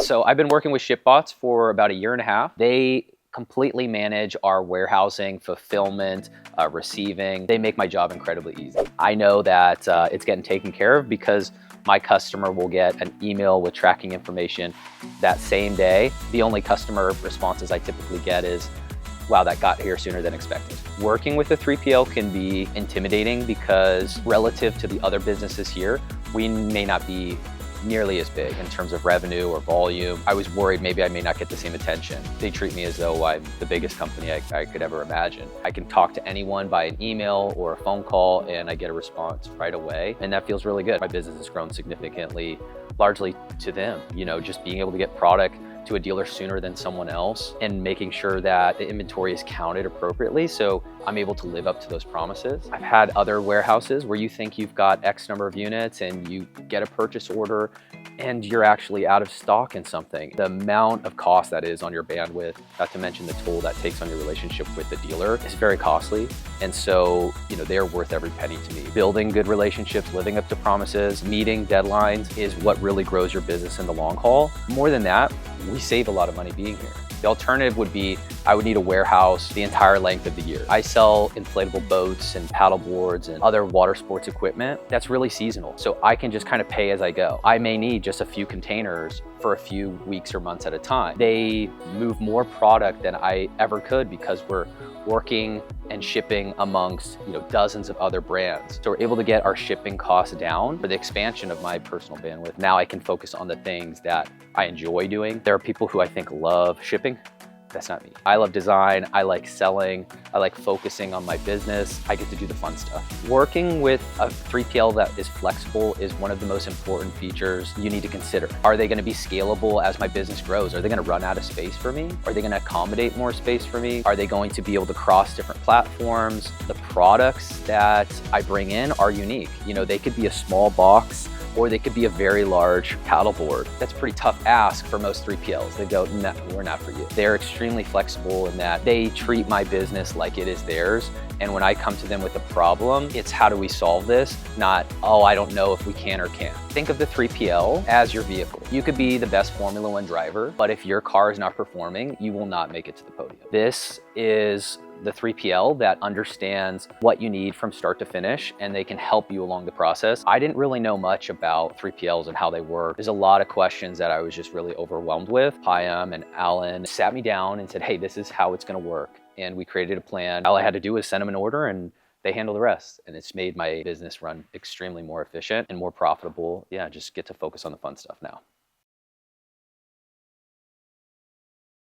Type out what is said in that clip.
So I've been working with ShipBots for about 1.5 years. They completely manage our warehousing, fulfillment, receiving. They make my job incredibly easy. I know that it's getting taken care of because my customer will get an email with tracking information that same day. The only customer responses I typically get is, wow, that got here sooner than expected. Working with a 3PL can be intimidating because relative to the other businesses here, we may not be nearly as big in terms of revenue or volume. I was worried maybe I may not get the same attention. They treat me as though I'm the biggest company I could ever imagine. I can talk to anyone by an email or a phone call and I get a response right away. And that feels really good. My business has grown significantly, largely to them. You know, just being able to get product to a dealer sooner than someone else and making sure that the inventory is counted appropriately so I'm able to live up to those promises. I've had other warehouses where you think you've got X number of units and you get a purchase order and you're actually out of stock in something. The amount of cost that is on your bandwidth, not to mention the toll that takes on your relationship with the dealer, is very costly. And so, they're worth every penny to me. Building good relationships, living up to promises, meeting deadlines is what really grows your business in the long haul. More than that, we save a lot of money being here. The alternative would be I would need a warehouse the entire length of the year. I sell inflatable boats and paddle boards and other water sports equipment that's really seasonal. So I can just kind of pay as I go. I may need just a few containers for a few weeks or months at a time. They move more product than I ever could because we're working and shipping amongst dozens of other brands. So we're able to get our shipping costs down for the expansion of my personal bandwidth. Now I can focus on the things that I enjoy doing. There are people who I think love shipping. That's not me. I love design, I like selling, I like focusing on my business. I get to do the fun stuff. Working with a 3PL that is flexible is one of the most important features you need to consider. Are they gonna be scalable as my business grows? Are they gonna run out of space for me? Are they gonna accommodate more space for me? Are they going to be able to cross different platforms? The products that I bring in are unique. They could be a small box or they could be a very large paddleboard. That's a pretty tough ask for most 3PLs. They go, no, we're not for you. They're extremely flexible in that they treat my business like it is theirs. And when I come to them with a problem, it's how do we solve this? Not, oh, I don't know if we can or can't. Think of the 3PL as your vehicle. You could be the best Formula One driver, but if your car is not performing, you will not make it to the podium. This is the 3PL that understands what you need from start to finish and they can help you along the process. I didn't really know much about 3PLs and how they work. There's a lot of questions that I was just really overwhelmed with. Payam and Alan sat me down and said, hey, this is how it's gonna work. And we created a plan. All I had to do was send them an order and they handle the rest. And it's made my business run extremely more efficient and more profitable. Yeah, just get to focus on the fun stuff now.